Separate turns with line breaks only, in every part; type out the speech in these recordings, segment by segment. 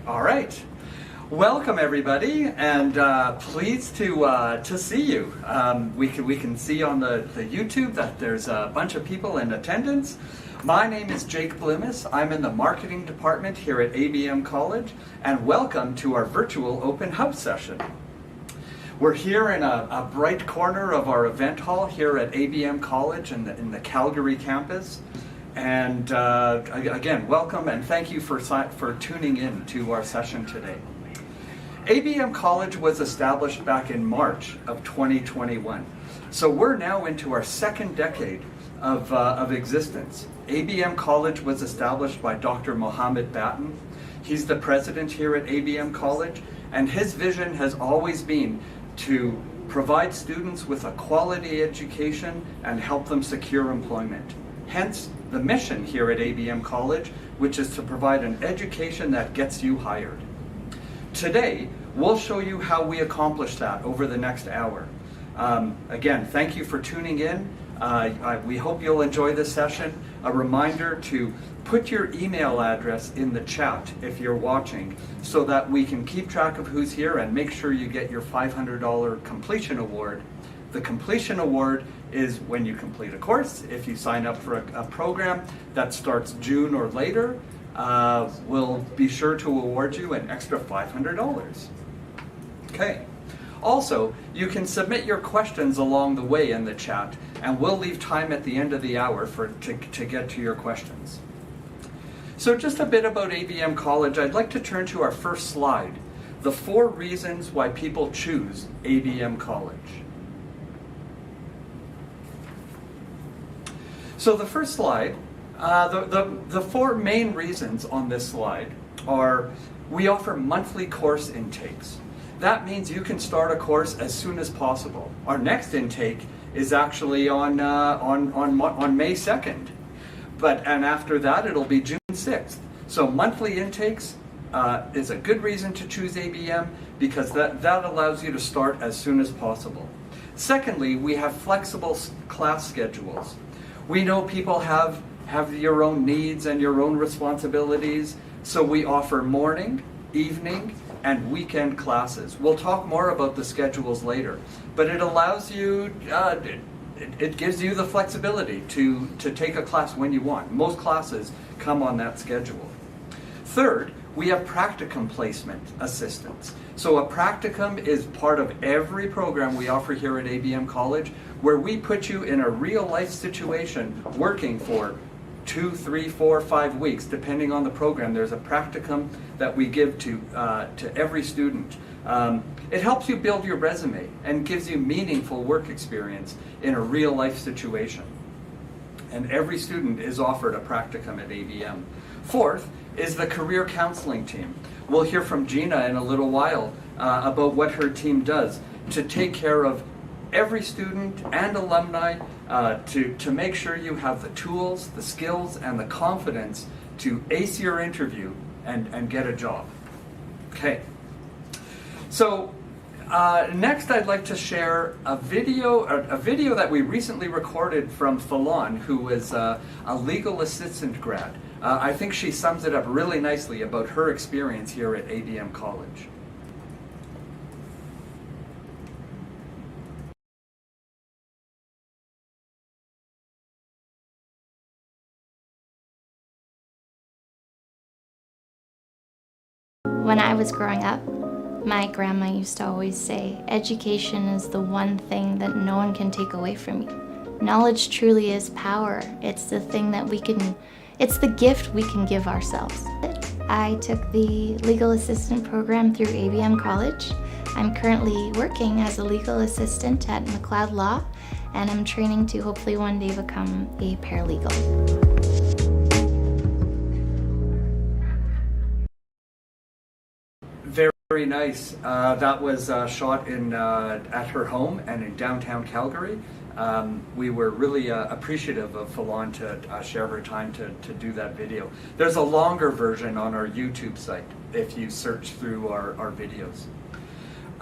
All right. Welcome everybody, and pleased to see you. We can see on the YouTube that there's a bunch of people in attendance. My name is Jake Blimis. I'm in the marketing department here at ABM College, and welcome to our virtual open house session. We're here in a bright corner of our event hall here at ABM College in the Calgary campus. And again, welcome and thank you for tuning in to our session today. ABM College was established back in March of 2021. So we're now into our second decade of existence. ABM College was established by Dr. Mohammed Batten. He's the president here at ABM College, and his vision has always been to provide students with a quality education and help them secure employment. Hence, the mission here at ABM College, which is to provide an education that gets you hired. Today, we'll show you how we accomplish that over the next hour. Again, thank you for tuning in. We hope you'll enjoy this session. A reminder to put your email address in the chat if you're watching so that we can keep track of who's here and make sure you get your $500 completion award. The completion award is when you complete a course. If you sign up for a program that starts June or later, we'll be sure to award you an extra $500. Okay. Also, you can submit your questions along the way in the chat, and we'll leave time at the end of the hour to get to your questions. So just a bit about ABM College. I'd like to turn to our first slide, the 4 reasons why people choose ABM College. So the first slide, the 4 main reasons on this slide are: we offer monthly course intakes. That means you can start a course as soon as possible. Our next intake is actually on May 2nd, and after that it'll be June 6th. So monthly intakes is a good reason to choose ABM because that allows you to start as soon as possible. Secondly, we have flexible class schedules. We know people have your own needs and your own responsibilities, so we offer morning, evening, and weekend classes. We'll talk more about the schedules later, but it allows you, it gives you the flexibility to take a class when you want. Most classes come on that schedule. Third, we have practicum placement assistance. So a practicum is part of every program we offer here at ABM College, where we put you in a real life situation working for 2, 3, 4, 5 weeks, depending on the program. There's a practicum that we give to every student. It helps you build your resume and gives you meaningful work experience in a real life situation. And every student is offered a practicum at ABM. Fourth is the career counseling team. We'll hear from Gina in a little while about what her team does to take care of every student and alumni to make sure you have the tools, the skills, and the confidence to ace your interview and get a job. Okay. So next I'd like to share a video that we recently recorded from Falon, who is a legal assistant grad. I think she sums it up really nicely about her experience here at ABM College.
When I was growing up, my grandma used to always say, education is the one thing that no one can take away from you. Knowledge truly is power. It's the thing that it's the gift we can give ourselves. I took the legal assistant program through ABM College. I'm currently working as a legal assistant at McLeod Law, and I'm training to hopefully one day become a paralegal.
Very nice. That was shot at her home and in downtown Calgary. We were really appreciative of Falon to share her time to do that video. There's a longer version on our YouTube site if you search through our videos.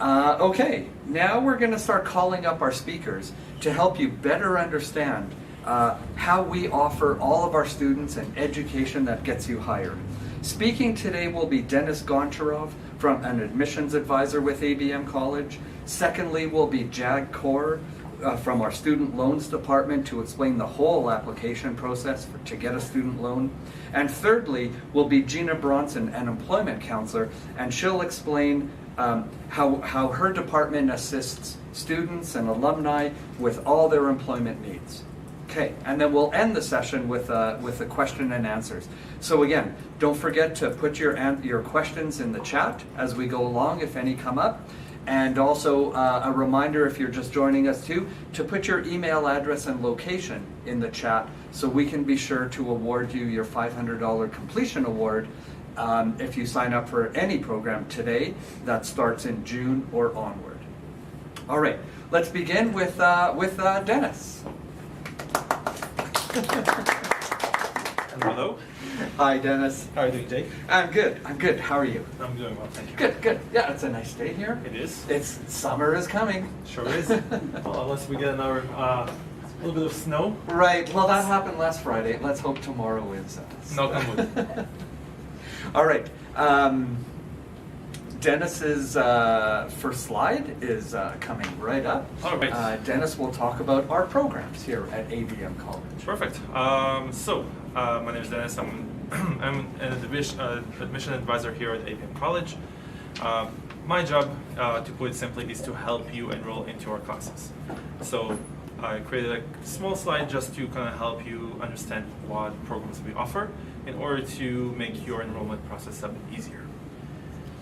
Okay, now we're going to start calling up our speakers to help you better understand how we offer all of our students an education that gets you hired. Speaking today will be Dennis Goncharov, from an admissions advisor with ABM College. Secondly will be Jag Kaur from our student loans department to explain the whole application process to get a student loan. And thirdly will be Gina Bronson, an employment counselor, and she'll explain how her department assists students and alumni with all their employment needs. Okay, and then we'll end the session with the question and answers. So again, don't forget to put your questions in the chat as we go along if any come up. And also a reminder, if you're just joining us too, to put your email address and location in the chat so we can be sure to award you your $500 completion award if you sign up for any program today that starts in June or onward. All right, let's begin with Dennis.
Hello.
Hi, Dennis.
How are you doing, Jake?
I'm good. How are you?
I'm doing well, thank you.
Good. Yeah, it's a nice day here.
It is.
It's summer is coming.
Sure is. Well, unless we get another little bit of snow.
Right. Well, that happened last Friday. Let's hope tomorrow is.
Knock on wood.
All right. Dennis's first slide is coming right up.
All right.
Dennis will talk about our programs here at ABM College.
Perfect. My name is Dennis. I'm an admission advisor here at ABM College. My job, to put it simply, is to help you enroll into our classes. So I created a small slide just to kind of help you understand what programs we offer in order to make your enrollment process a bit easier.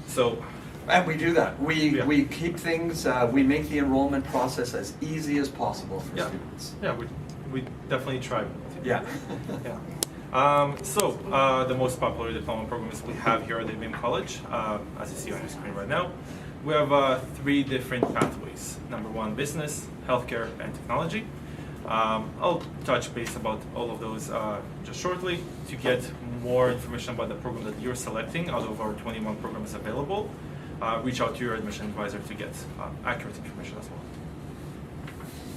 So,
and we do that.
Yeah.
We keep things. We make the enrollment process as easy as possible for
yeah,
students.
yeah, we definitely try.
Yeah.
Yeah. The most popular diploma programs we have here at ABM College, as you see on your screen right now, we have 3 different pathways. Number 1, business, healthcare, and technology. I'll touch base about all of those just shortly. To get more information about the program that you're selecting out of our 21 programs available, reach out to your admission advisor to get accurate information as well.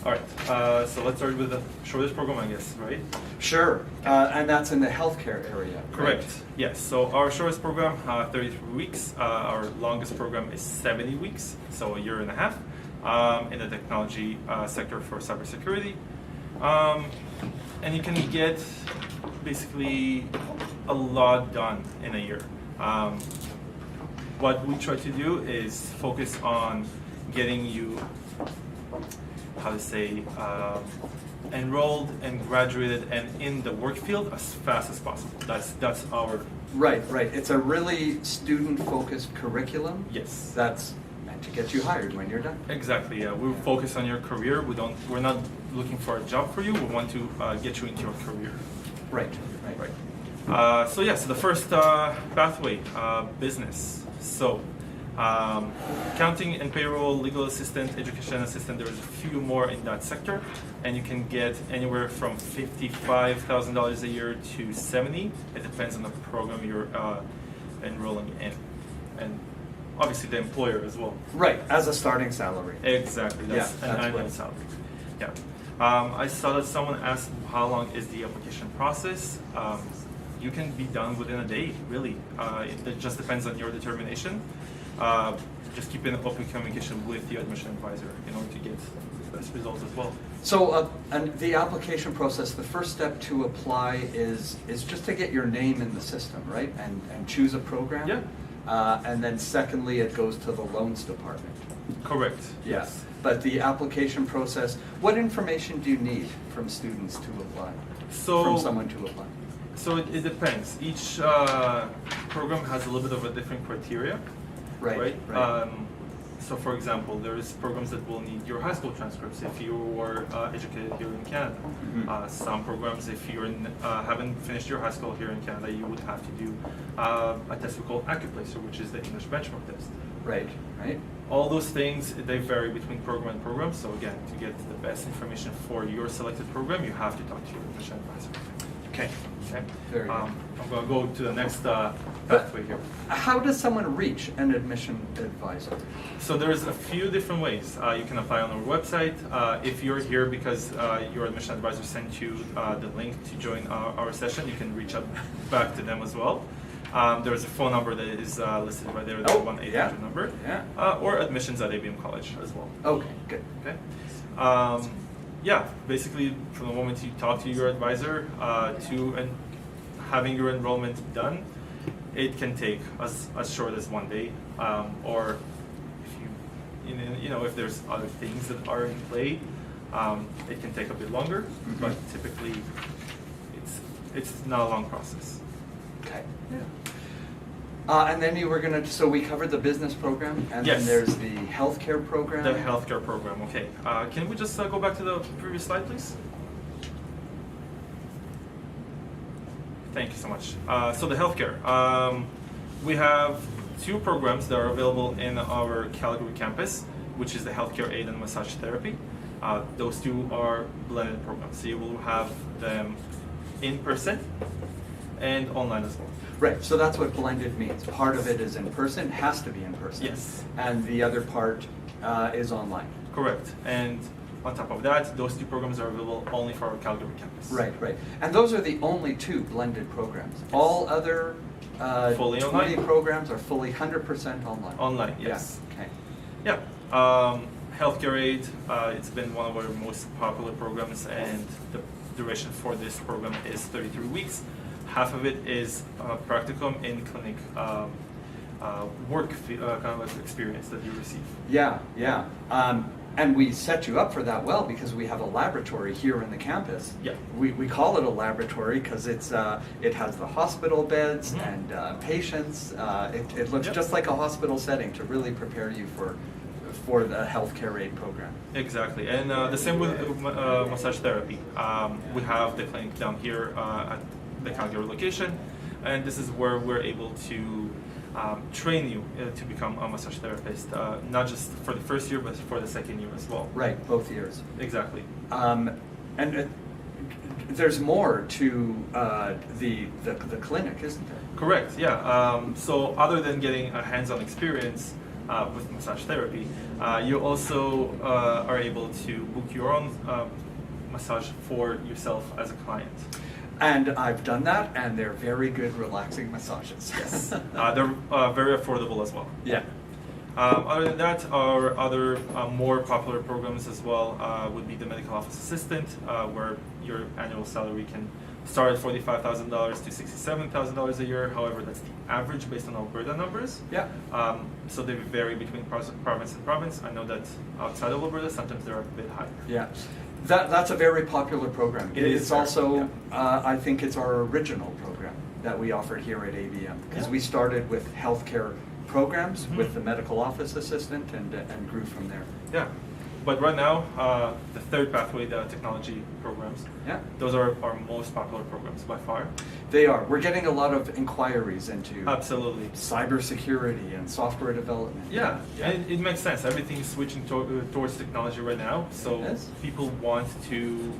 All right, so let's start with the shortest program, I guess, right?
Sure, and that's in the healthcare area.
Correct,
right?
yes. So our shortest program, 33 weeks. Our longest program is 70 weeks, so a year and a half, in the technology sector for cybersecurity. And you can get basically a lot done in a year. What we try to do is focus on getting you, enrolled and graduated and in the work field as fast as possible. That's our...
Right. It's a really student-focused curriculum.
Yes.
That's meant to get you hired when you're done.
Exactly, yeah. We're focused on your career. We're not looking for a job for you. We want to get you into your career.
Right.
So the first pathway, business. So, accounting and payroll, legal assistant, education assistant, there's a few more in that sector, and you can get anywhere from $55,000 a year to $70,000. It depends on the program you're enrolling in, and obviously the employer as well.
Right, as a starting salary.
Exactly, that's an annual
right.
salary. Yeah. I saw that someone asked how long is the application process. You can be done within a day, really. It just depends on your determination. Just keep in open communication with the admission advisor in order to get the best results as well.
So, and the application process, the first step to apply is just to get your name in the system, right? And choose a program.
Yeah.
And then secondly, it goes to the loans department.
Correct.
Yes. But the application process, what information do you need from students to apply? From someone to apply?
So it depends. Each program has a little bit of a different criteria. Right. So for example, there's programs that will need your high school transcripts if you were educated here in Canada.
Mm-hmm.
Some programs, if you haven't finished your high school here in Canada, you would have to do a test we call AccuPlacer, which is the English benchmark test.
Right.
All those things, they vary between program and program. So again, to get the best information for your selected program, you have to talk to your admission advisor.
Okay.
Very good. I'm going to go to the next pathway here.
How does someone reach an admission advisor?
So there's a few different ways. You can apply on our website. If you're here because your admission advisor sent you the link to join our session, you can reach out back to them as well. There's a phone number that is listed right there, the
Oh,
1-800
yeah.
number,
Yeah.
or admissions at ABM College as well.
Okay, good.
Okay. Yeah, basically, from the moment you talk to your advisor to having your enrollment done, it can take as short as 1 day, or if if there's other things that are in play, it can take a bit longer.
Mm-hmm.
But typically, it's not a long process.
Okay. Yeah. And then you were gonna. So we covered the business program, and
Yes.
then there's the healthcare program.
The healthcare program. Okay. Can we just go back to the previous slide, please? Thank you so much. So the healthcare. We have 2 programs that are available in our Calgary campus, which is the healthcare aid and massage therapy. Those 2 are blended programs, so you will have them in person and online as well.
Right. So that's what blended means. Part of it is in person, has to be in person.
Yes.
And the other part is online.
Correct. And on top of that, those 2 programs are available only for our Calgary campus.
Right. Right. And those are the only 2 blended programs. All other
Fully
20
online?
programs are fully 100% online.
Online, yes.
Yeah. Okay.
Yeah. Healthcare aid, it's been one of our most popular programs, and the duration for this program is 33 weeks. Half of it is practicum in clinic work kind of experience that you receive.
Yeah. Yeah. And we set you up for that well because we have a laboratory here in the campus.
Yeah.
We call it a laboratory because it has the hospital beds
Mhm.
and patients. It looks
Yep.
just like a hospital setting to really prepare you for the healthcare aid program.
Exactly, and the same with massage therapy. We have the clinic down here at the Calgary location, and this is where we're able to train you to become a massage therapist, not just for the first year, but for the second year as well.
Right, both years.
Exactly.
And there's more to the clinic, isn't there?
Correct, yeah. So other than getting a hands-on experience with massage therapy, you also are able to book your own massage for yourself as a client.
And I've done that, and they're very good, relaxing massages.
Yes. They're very affordable as well.
Yeah.
Other than that, our other more popular programs as well would be the medical office assistant, where your annual salary can start at $45,000 to $67,000 a year. However, that's the average based on Alberta numbers.
Yeah.
So they vary between province and province. I know that outside of Alberta, sometimes they're a bit higher.
Yeah. That's a very popular program.
It is
It's
very,
also,
yeah.
I think it's our original program that we offered here at ABM. Because
Yeah.
we started with healthcare programs
Mhm.
with the medical office assistant and grew from there.
Yeah. But right now, the third pathway, the technology programs,
Yeah.
those are our most popular programs by far.
They are. We're getting a lot of inquiries into
Absolutely.
cybersecurity and software development.
Yeah, and it makes sense. Everything is switching towards technology right now, so
Yes.
people want to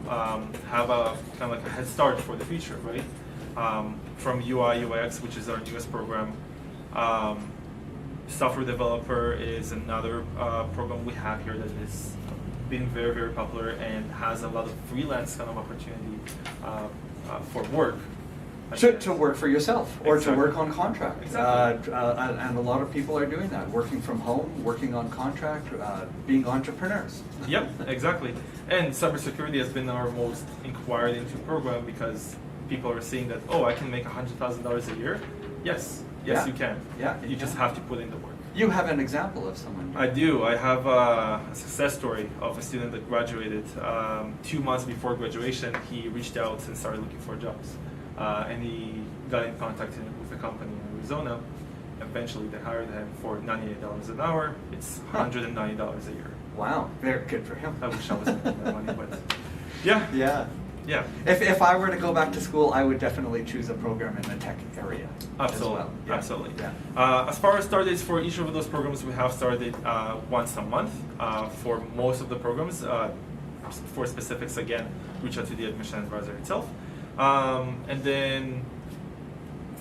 have a kind of like a head start for the future, right? From UI UX, which is our newest program. Software developer is another program we have here that is being very, very popular and has a lot of freelance kind of opportunity for work.
To work for yourself or
Exactly.
to work on contract.
Exactly.
And a lot of people are doing that, working from home, working on contract, being entrepreneurs.
Yep, exactly. And cybersecurity has been our most inquired into program because people are seeing that, oh, I can make $100,000 a year. Yes,
Yeah.
you can.
Yeah,
You
you
just
can.
have to put in the work.
You have an example of someone.
I do. I have a success story of a student that graduated 2 months before graduation. He reached out and started looking for jobs, and he got in contact with a company in Arizona. Eventually, they hired him for $98 an hour. It's $190 a year.
Wow, very good for him.
I wish I was making that money, but yeah,
Yeah.
yeah.
If I were to go back to school, I would definitely choose a program in the tech area.
Absolutely,
As well. Yeah.
absolutely.
Yeah.
As far as start dates for each of those programs, we have started once a month for most of the programs. For specifics, again, reach out to the admission advisor itself. And then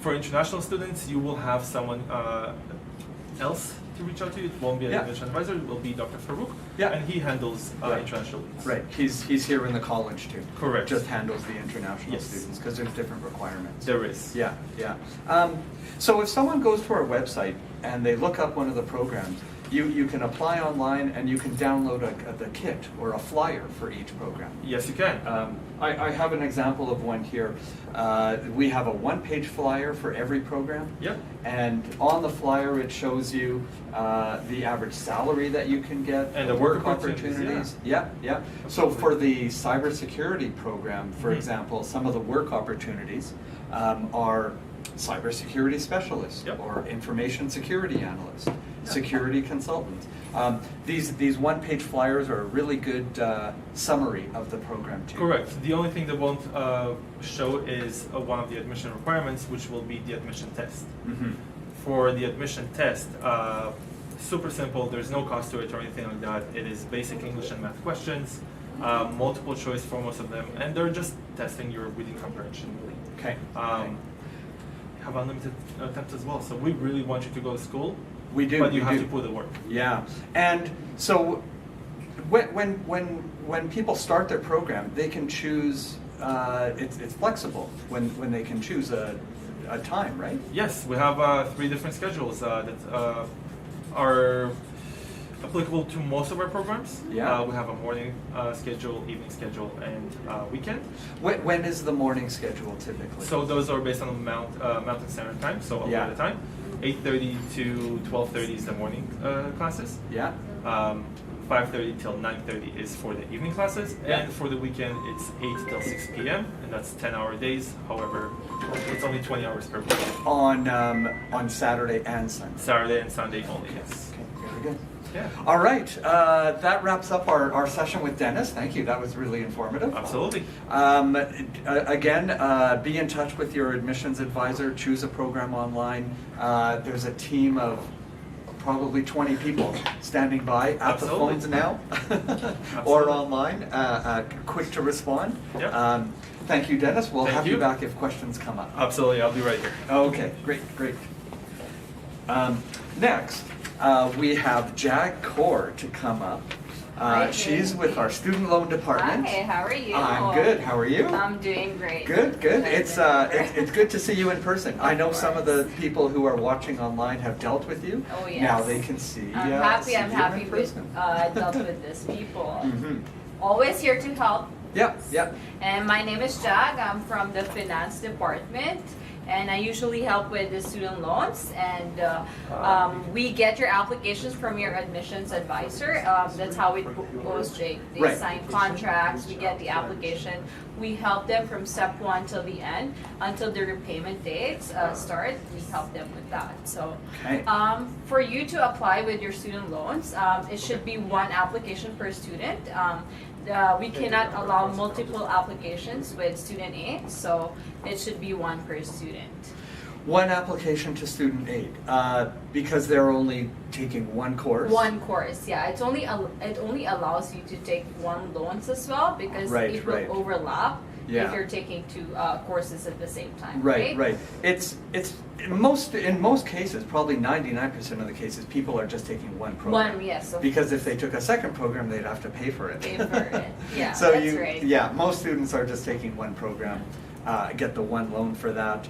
for international students, you will have someone else to reach out to you. It won't be an
Yeah.
admission advisor. It will be Dr. Farouk,
Yeah.
and he handles
Right.
international leads.
Right, he's here in the college too.
Correct.
Just handles the international
Yes.
students because there's different requirements.
There is.
Yeah, yeah. So if someone goes to our website and they look up one of the programs, you can apply online and you can download the kit or a flyer for each program.
Yes, you can.
I have an example of one here. We have a one-page flyer for every program.
Yep.
And on the flyer, it shows you the average salary that you can get.
And the work opportunities,
opportunities. Yeah, yeah. So for the cybersecurity program, for
Mhm.
example, some of the work opportunities are cybersecurity specialist
Yep.
or information security analyst, security consultant. These one-page flyers are a really good summary of the program too.
Correct. The only thing that won't show is one of the admission requirements, which will be the admission test.
Mhm.
For the admission test, super simple. There's no cost to it or anything like that. It is basic English and math questions, multiple choice for most of them, and they're just testing your reading comprehension, really.
Okay.
Have unlimited attempts as well. So we really want you to go to school.
We do.
But you
we
have
do.
to put the work.
Yeah, and so when people start their program, they can choose. It's flexible when they can choose a time, right?
Yes, we have 3 different schedules that are applicable to most of our programs.
Yeah.
We have a morning schedule, evening schedule, and weekend.
When is the morning schedule typically?
So those are based on Mountain Standard Time, so
Yeah.
Alberta time. 8:30 to 12:30 is the morning classes.
Yeah.
5:30 till 9:30 is for the evening classes,
Yeah.
and for the weekend it's 8 till 6 p.m. and that's 10-hour days. However, it's only 20 hours per week.
On Saturday and Sunday.
Saturday and Sunday only. Yes.
Okay, very good.
Yeah.
All right, that wraps up our session with Dennis. Thank you. That was really informative.
Absolutely.
Again, be in touch with your admissions advisor. Choose a program online. There's a team of probably 20 people standing by at the
Absolutely.
phones now or
Absolutely.
online, quick to respond.
Yep.
Thank you, Dennis. We'll
Thank
have you
you.
back if questions come up.
Absolutely. I'll be right here.
Okay, great. Next, we have Jag Kaur to come up.
Hi,
She's
Jane.
with our student loan department.
Hi, how are you?
I'm good. How are you?
I'm doing great.
Good. It's good to see you in person. I know some of the people who are watching online have dealt with you.
Oh, yes.
Now they can see.
I'm
see
happy
you in
with
person.
dealt with these people.
Mhm.
Always here to help.
Yep.
And my name is Jag. I'm from the finance department. And I usually help with the student loans, and we get your applications from your admissions advisor. That's how it goes, Jake. They
Right.
sign contracts, we get the application, we help them from step 1 till the end, until the repayment dates start. We help them with that. So,
Okay.
for you to apply with your student loans, it should be 1 application per student. We cannot allow multiple applications with student aid, so it should be 1 per student.
One application to student aid because they're only taking one course.
1 course, yeah. It only allows you to take 1 loans as well, because
Right,
it will
right.
overlap
Yeah.
if you're taking 2 courses at the same time.
Right. It's in most cases, probably 99% of the cases, people are just taking one program.
1, yes.
Because if they took a second program, they'd have to pay for it.
Pay for it. Yeah,
So
that's right.
most students are just taking one program, get the 1 loan for that,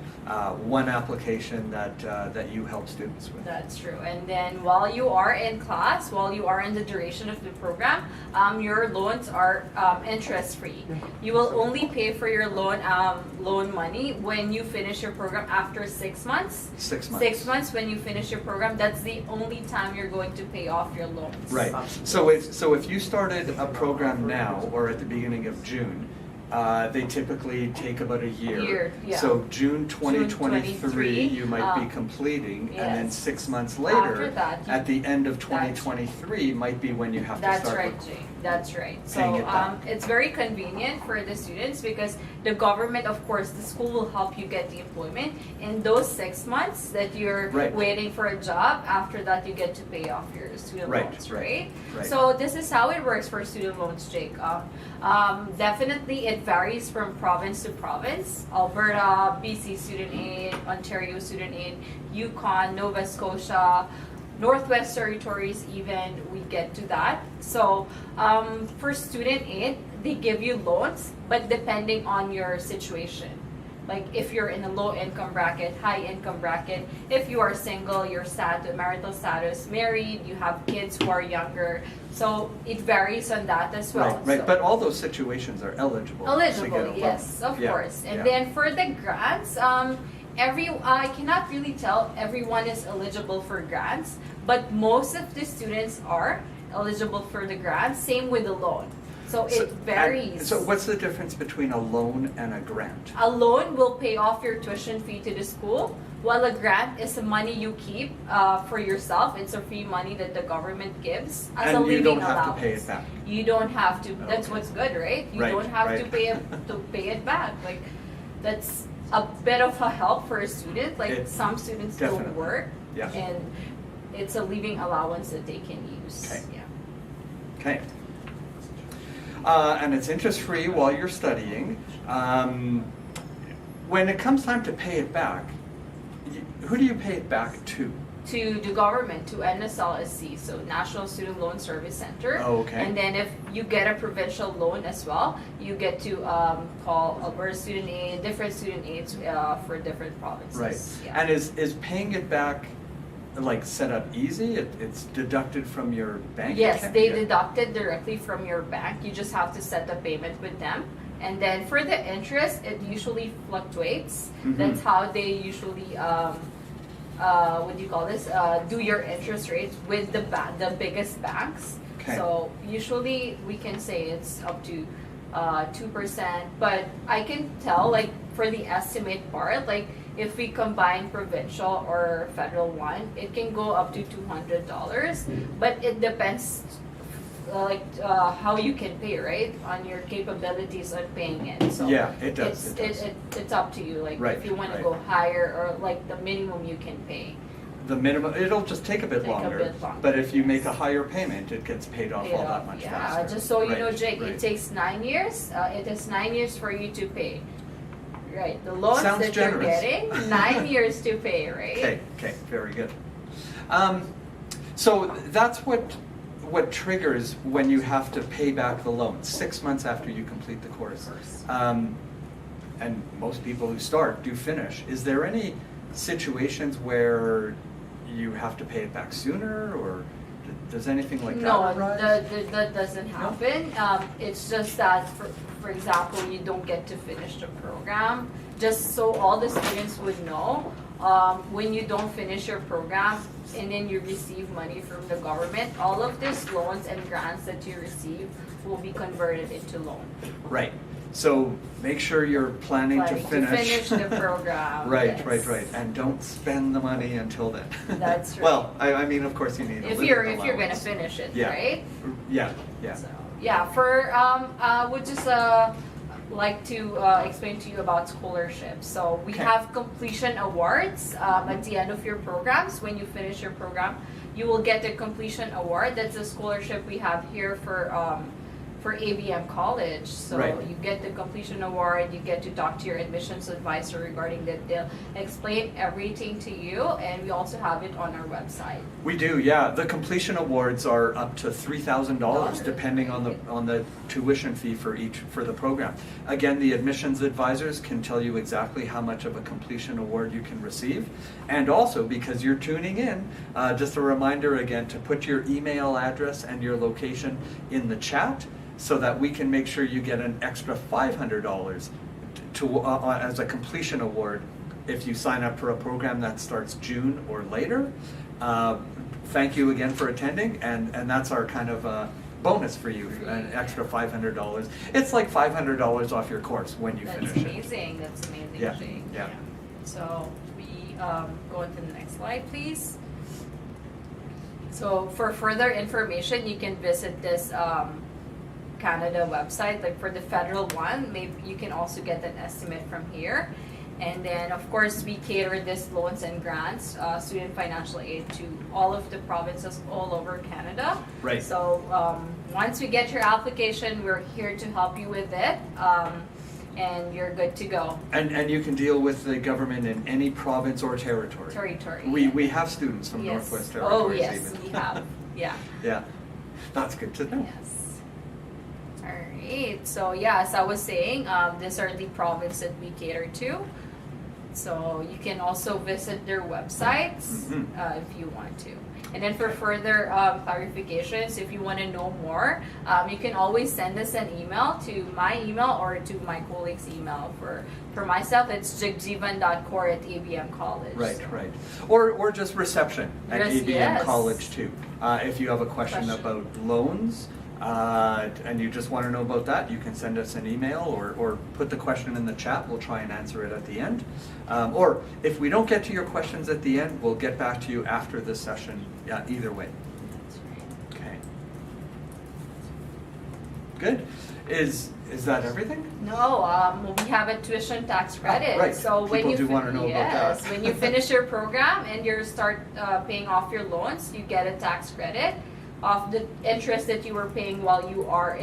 1 application that you help students with.
That's true. And then while you are in class, while you are in the duration of the program, your loans are interest-free. You will only pay for your loan money when you finish your program after 6 months.
6 months.
6 months when you finish your program. That's the only time you're going to pay off your loans.
Right. So if you started a program now or at the beginning of June, they typically take about a year.
Yeah.
So June 2023,
2023,
you might be completing, and then
yes.
6 months
After
later,
that,
at the end of 2023, might be when you have to
That's
start.
right, Jay. That's right.
Paying
So
it back.
it's very convenient for the students, because the government, of course, the school will help you get the employment in those 6 months that you're
Right.
waiting for a job. After that, you get to pay off your student
Right,
loans,
right,
right?
right.
So this is how it works for student loans, Jake. Definitely, it varies from province to province. Alberta, BC Student Aid, Ontario Student Aid, Yukon, Nova Scotia. Northwest Territories even, we get to that. So for student aid, they give you loans, but depending on your situation. Like if you're in a low income bracket, high income bracket, if you are single, your marital status, married, you have kids who are younger. So it varies on that as well.
Right.
So
But all those situations are eligible. to get a
eligible,
loan.
yes, of
Yeah,
course. And
yeah.
then for the grants, I cannot really tell everyone is eligible for grants, but most of the students are eligible for the grants. Same with the loan. So it varies.
So what's the difference between a loan and a grant?
A loan will pay off your tuition fee to the school, while a grant is the money you keep for yourself. It's a free money that the government gives as a
And you
living
don't have
allowance.
to pay it back.
You don't have to. That's
Okay.
what's good, right? You
Right,
don't have to
right.
pay it back. Like that's a bit of a help for a student. Like
It-
some students
definitely.
don't work,
Yeah.
and it's a living allowance that they can use.
Okay.
Yeah.
Okay. And it's interest-free while you're studying. When it comes time to pay it back, who do you pay it back to?
To the government, to NSLSC, so National Student Loan Service Center.
Oh, okay.
And then if you get a provincial loan as well, you get to call Alberta Student Aid, different student aids for different provinces.
Right.
Yeah.
And is paying it back like set up easy? It's deducted from your bank
Yes,
account?
they
Yeah.
deduct it directly from your bank. You just have to set the payment with them. And then for the interest, it usually fluctuates.
Mhm.
That's how they usually, what do you call this? Do your interest rates with the biggest banks.
Okay.
So usually we can say it's up to 2%. But I can tell, like for the estimate part, like if we combine provincial or federal one, it can go up to $200. But it depends how you can pay, right? On your capabilities on paying it. So
Yeah, it does,
it's up to you. Like
Right,
if you want
right.
to go higher or like the minimum you can pay.
The minimum, it'll just take a bit
Take a
longer.
bit longer,
But if you make a
yes.
higher payment, it gets paid off
Pay it
all that
off.
much
Yeah,
faster.
just so you know,
Right,
Jake,
right.
it takes 9 years. It is 9 years for you to pay. Right, the loans
Sounds
that you're
generous.
getting, 9 years to pay, right?
Okay, very good. So that's what triggers when you have to pay back the loan, 6 months after you complete the course. And most people who start do finish. Is there any situations where you have to pay it back sooner, or does anything like that
No,
arise?
that doesn't happen. It's just that, for example, you don't get to finish the program. Just so all the students would know, when you don't finish your program and then you receive money from the government, all of these loans and grants that you receive will be converted into loan.
Right. So make sure you're planning to
Planning
finish.
the program.
Right,
yes.
right. And don't spend the money until then.
That's right.
Well, I mean, of course you need a
If
living
you're gonna
allowance.
finish it,
Yeah.
right?
Yeah.
So, yeah, would just like to explain to you about scholarships. So we
Okay.
have completion awards at the end of your programs. When you finish your program, you will get a completion award. That's a scholarship we have here for ABM College. So
Right.
you get the completion award, you get to talk to your admissions advisor regarding that. They'll explain everything to you, and we also have it on our website.
We do, yeah. The completion awards are up to $3,000 depending on the tuition fee for the program. Again, the admissions advisors can tell you exactly how much of a completion award you can receive. And also, because you're tuning in, just a reminder again to put your email address and your location in the chat, so that we can make sure you get an extra $500 as a completion award if you sign up for a program that starts June or later. Thank you again for attending, and that's our kind of bonus for you, an extra $500. It's like $500 off your course when you
That's
finish it.
amazing. That's amazing,
Yeah,
Jake.
yeah.
So we go into the next slide, please. So for further information, you can visit this Canada website. Like for the federal one, maybe you can also get an estimate from here. And then, of course, we cater this loans and grants, student financial aid to all of the provinces all over Canada.
Right.
So once we get your application, we're here to help you with it. and you're good to go.
And you can deal with the government in any province or territory. We have students from
Yes.
Northwest
Oh
Territories
yes,
even.
we have. Yeah.
Yeah, that's good to know.
Yes. Alright, so yeah, as I was saying, these are the provinces that we cater to. So you can also visit their websites if you want to. And then for further clarifications, if you want to know more, you can always send us an email to my email or to my colleague's email. For myself, it's jagjivan.core@ABM College.
Right, right. Or just reception at
Yes,
ABM
yes.
College too. If you have a question about loans and you just want to know about that, you can send us an email or put the question in the chat. We'll try and answer it at the end. Or if we don't get to your questions at the end, we'll get back to you after this session. Yeah, either way.
That's right.
Okay. Good. Is that everything?
No, we have a tuition tax credit.
right.
So when
People
you
do wanna know about that.
when you finish your program and you start paying off your loans, you get a tax credit of the interest that you were paying while you are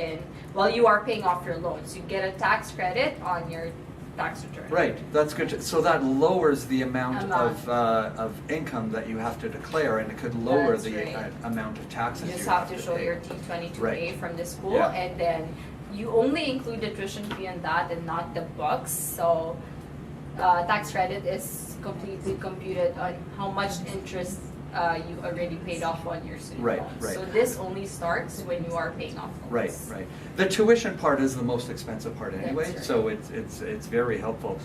paying off your loans. You get a tax credit on your tax return.
Right, that's good. So that lowers the amount. Of income that you have to declare, and it could lower
That's
the
right.
amount of taxes
You just
you
have to show
pay.
your T22A
Right.
from the school,
Yeah.
and then you only include the tuition fee on that and not the books. So tax credit is completely computed on how much interest you already paid off on your student
Right,
loans.
right.
So this only starts when you are paying off loans.
Right, right. The tuition part is the most expensive part anyway,
That's right.
so it's very helpful.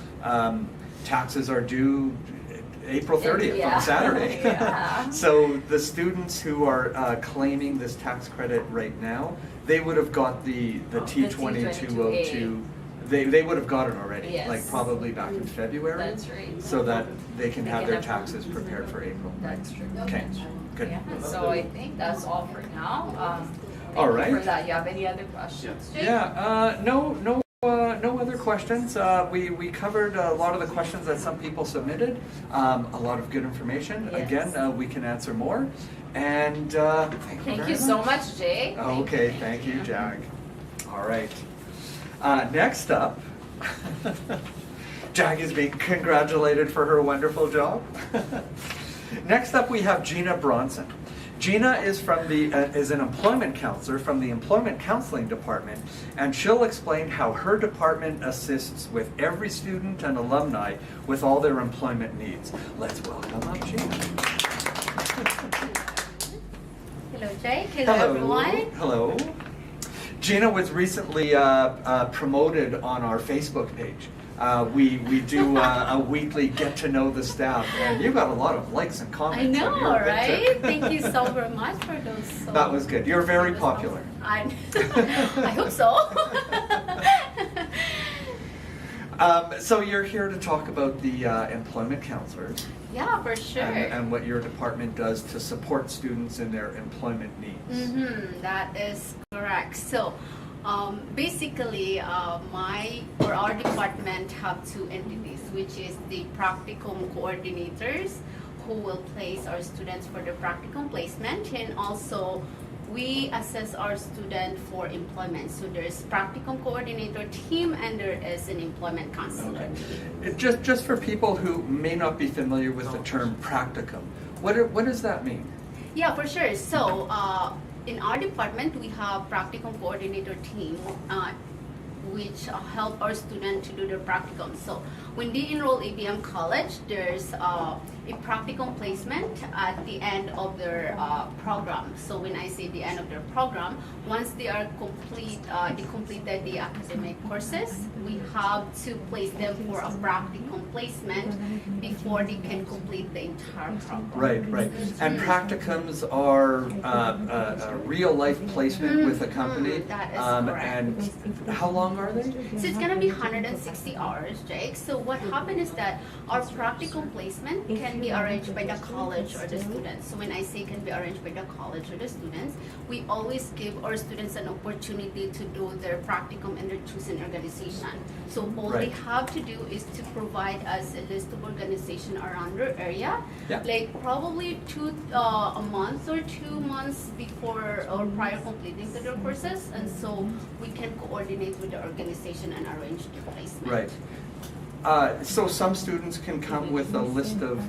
Taxes are due April 30th
Yeah.
on Saturday.
Yeah.
So the students who are claiming this tax credit right now, they would have got the T2202. They would have got it already,
Yes.
like probably back in February.
That's right.
So that they can
They
have
can
their
have-
taxes prepared for April.
That's true.
Okay, good.
Yeah, so I think that's all for now. Thank
All
you
right.
for that. You have any other questions, Jake?
Yeah, no other questions. We covered a lot of the questions that some people submitted. A lot of good information.
Yes.
Again, we can answer more. And thank you
Thank
very
you so
much.
much, Jay.
Okay, thank you, Jag. All right. Next up, Jag is being congratulated for her wonderful job. Next up, we have Gina Bronson. Gina is is an employment counselor from the Employment Counseling Department, and she'll explain how her department assists with every student and alumni with all their employment needs. Let's welcome up Gina.
Hello, Jake. Hello, everyone.
Hello. Gina was recently promoted on our Facebook page. We do a weekly get to know the staff, and you got a lot of likes and
I
comments.
know,
on your picture.
right? Thank you so very much for those.
That was good. You're very popular.
I hope so.
So you're here to talk about the employment counselors
Yeah, for sure.
and what your department does to support students in their employment needs.
That is correct. So, basically, our department have two entities, which is the practicum coordinators, who will place our students for the practicum placement, and also we assess our student for employment. So there's practicum coordinator team, and there is an employment counselor.
Okay. Just for people who may not be familiar with the term practicum, what does that mean?
Yeah, for sure. So in our department, we have practicum coordinator team, which help our student to do their practicum. So when they enroll ABM College, there's a practicum placement at the end of their program. So when I say the end of their program, once they are completed the academic courses, we have to place them for a practicum placement before they can complete the entire program.
Right. And practicums are a real life placement with a company.
That is correct.
And how long are they?
So it's gonna be 160 hours, Jake. So what happened is that our practicum placement can be arranged by the college or the students. So when I say can be arranged by the college or the students, we always give our students an opportunity to do their practicum in their choosing organization. So all they
Right.
have to do is to provide us a list of organization around their area,
Yeah.
like probably a month or 2 months before or prior completing their courses, and so we can coordinate coordinate with the organization and arrange the placement.
Right. So some students can come with a list of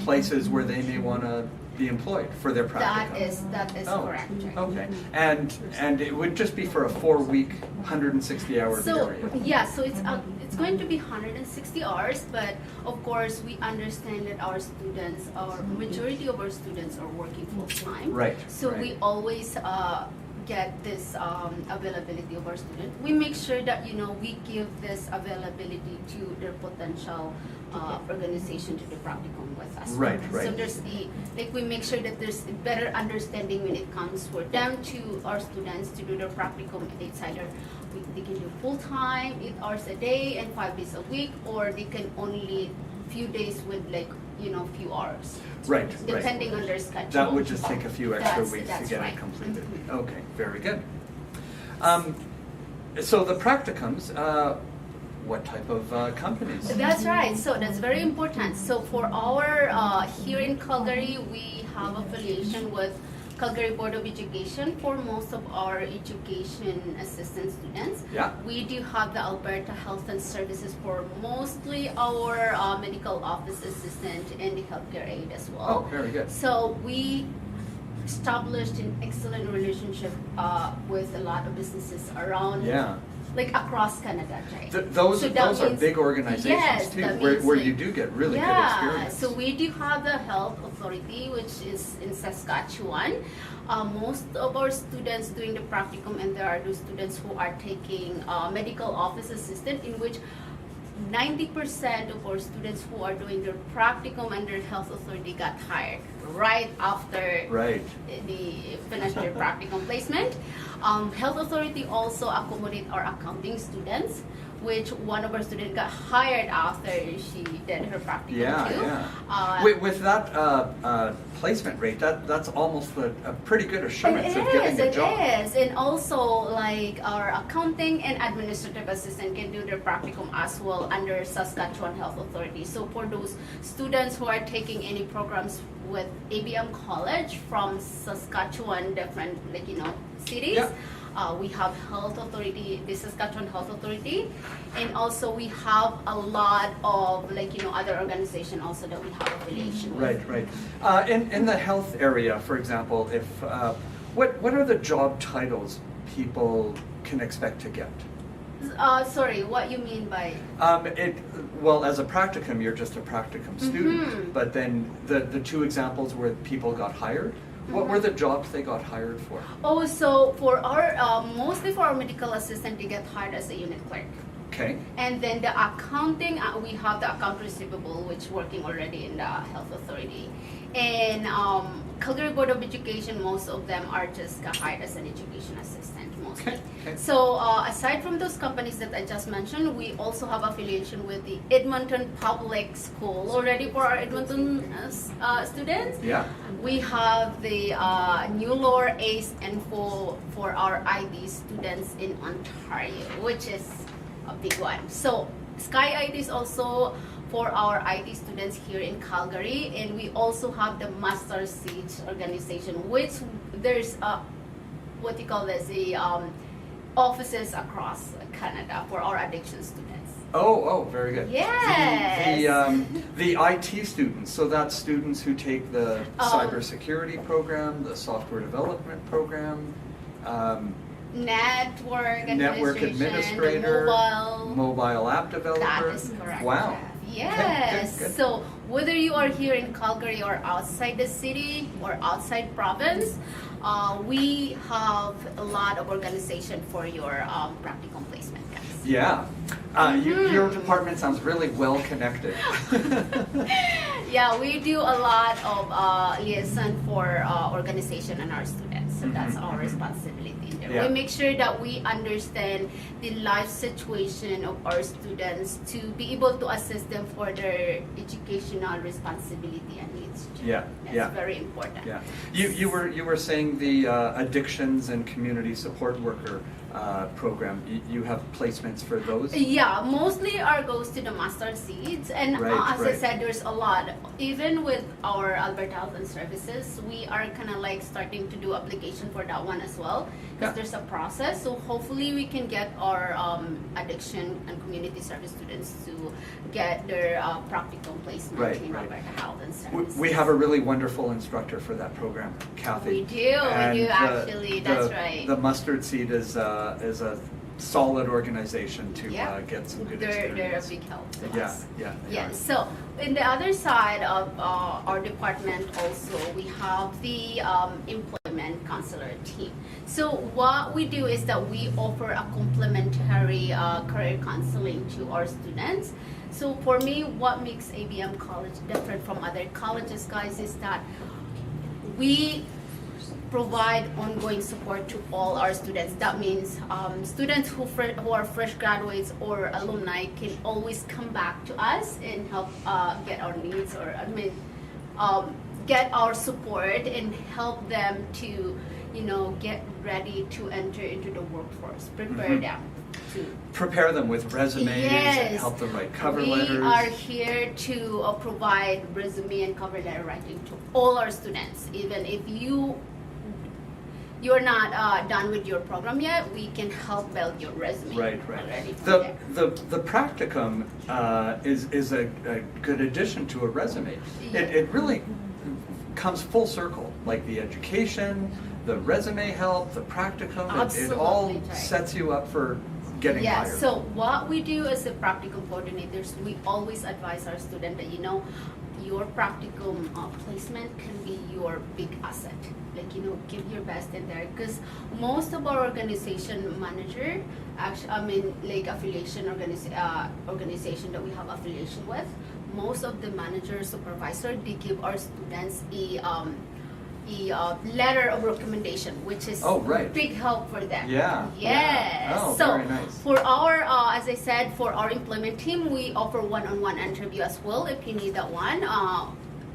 places where they may want to be employed for their practicum.
That is
Oh,
correct.
Okay. And it would just be for a 4-week, 160-hour
So
period.
yeah, so it's going to be 160 hours, but of course we understand that our students, our majority of our students are working full time.
Right,
So
right.
we always get this availability of our student. We make sure that we give this availability to their potential organization to the practicum with us.
Right,
So
right.
there's we make sure that there's a better understanding when it comes for them to our students to do their practicum. It's either they can do full time, 8 hours a day and 5 days a week, or they can only few days with few hours.
Right,
Depending
right.
on their schedule.
That would just take a few extra
That's-
weeks to
that's
get
right.
it completed.
Mhm.
Okay, very good. So the practicums, what type of companies?
That's right. So that's very important. So for our here in Calgary, we have affiliation with Calgary Board of Education for most of our education assistant students.
Yeah.
We do have the Alberta Health and Services for mostly our medical office assistant and the healthcare aide as well.
Oh, very good.
So we established an excellent relationship with a lot of businesses around,
Yeah.
like across Canada, right?
Those
So that
those are
means-
big organizations
Yes,
too,
that
where
means,
you
like-
do get really good
Yeah,
experience.
so we do have the Health Authority, which is in Saskatchewan. Most of our students doing the practicum, and there are those students who are taking medical office assistant, in which 90% of our students who are doing their practicum under Health Authority got hired right after
Right.
they finish their practicum placement. Health Authority also accommodate our accounting students, which one of our students got hired after she did her practicum
Yeah,
too.
yeah. With that placement rate, that's almost a pretty good assurance of getting a job.
It is. And also, like, our accounting and administrative assistant can do their practicum as well under Saskatchewan Health Authority. So for those students who are taking any programs with ABM College from Saskatchewan, different, cities,
Yeah.
We have Health Authority, the Saskatchewan Health Authority, and also we have a lot of other organization also that we have affiliation with.
Right, right. In the health area, for example, if what are the job titles people can expect to get?
Sorry, what you mean by?
Well, as a practicum, you're just a practicum student.
Mhm.
But then the two examples where people got hired, what were the jobs they got hired for?
Oh, so for our mostly for our medical assistant, they get hired as a unit clerk.
Okay.
And then the accounting, we have the account receivable, which working already in the Health Authority. And Calgary Board of Education, most of them are just got hired as an education assistant mostly.
Okay, okay.
So aside from those companies that I just mentioned, we also have affiliation with the Edmonton Public School already for our Edmonton students.
Yeah.
We have the New Lower ACE and for our ID students in Ontario, which is a big one. So Sky ID is also for our IT students here in Calgary, and we also have the Master Seat organization, which there's what you call this, the offices across Canada for our addiction students.
Oh, very good.
Yes.
The IT students, so that's students who take the cybersecurity program, the software development program,
Network
network administrator,
the
mobile app developer.
That is correct.
Wow.
Yes.
Okay, good.
So whether you are here in Calgary or outside the city or outside province, we have a lot of organization for your practicum placement, guys.
Yeah. Your department sounds really well connected.
Yeah, we do a lot of liaison for organization and our students. So that's our responsibility there.
Yeah.
We make sure that we understand the life situation of our students to be able to assist them for their educational responsibility and needs.
Yeah,
That's
yeah.
very important.
Yeah. You were saying the addictions and community support worker program. You have placements for those?
Yeah, mostly our goes to the master seeds, and as I
Right.
said, there's a lot. Even with our Alberta Health and Services, we are kind of like starting to do application for that one as well, because there's a process. So hopefully we can get our addiction and community service students to get their practical placement
Right,
in
right.
Alberta Health and Services.
We have a really wonderful instructor for that program, Kathy.
We do actually. That's right.
The Mustard Seed is a solid organization to get some good
They're a
experience.
big help to
Yeah,
us.
yeah. they
Yeah.
are.
So in the other side of our department also, we have the employment counselor team. So what we do is that we offer a complimentary career counseling to our students. So for me, what makes ABM College different from other colleges, guys, is that we provide ongoing support to all our students. That means students who are fresh graduates or alumni can always come back to us and help get our needs, or get our support and help them to, get ready to enter into the workforce, prepare them to.
Prepare them with resumes and
Yes.
help them write cover
We
letters.
are here to provide resume and cover letter writing to all our students. Even if you're not done with your program yet, we can help build your resume.
Right.
Already from
The,
there.
the practicum is a good addition to a resume.
Yeah.
It really comes full circle, like the education, the resume help, the practicum, it all
Absolutely right.
sets you up for getting
Yeah,
hired.
so what we do as a practicum coordinators, we always advise our student that, your practicum placement can be your big asset. Like, give your best in there, because most of our organization manager, actually, affiliation organization that we have affiliation with, most of the manager, supervisor, they give our students a letter of recommendation, which is
Oh, right.
big help for them.
Yeah.
Yes.
Oh,
so
very nice.
for our, as I said, for our employment team, we offer one-on-one interview as well if you need that one,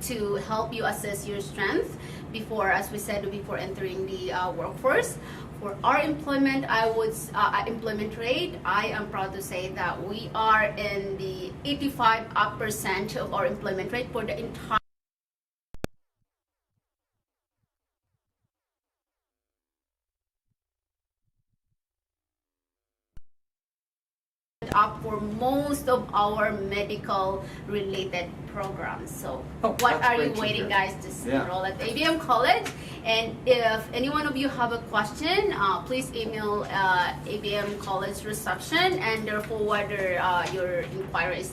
to help you assess your strength before, as we said, before entering the workforce. For our employment, employment rate, I am proud to say that we are in the 85% of our employment rate for the entire up for most of our medical related programs. So
Oh,
what
that's
are you
great to
waiting,
hear.
guys, to
Yeah.
enroll at ABM College? And if any one of you have a question, please email ABM College reception, and they'll forward your inquiries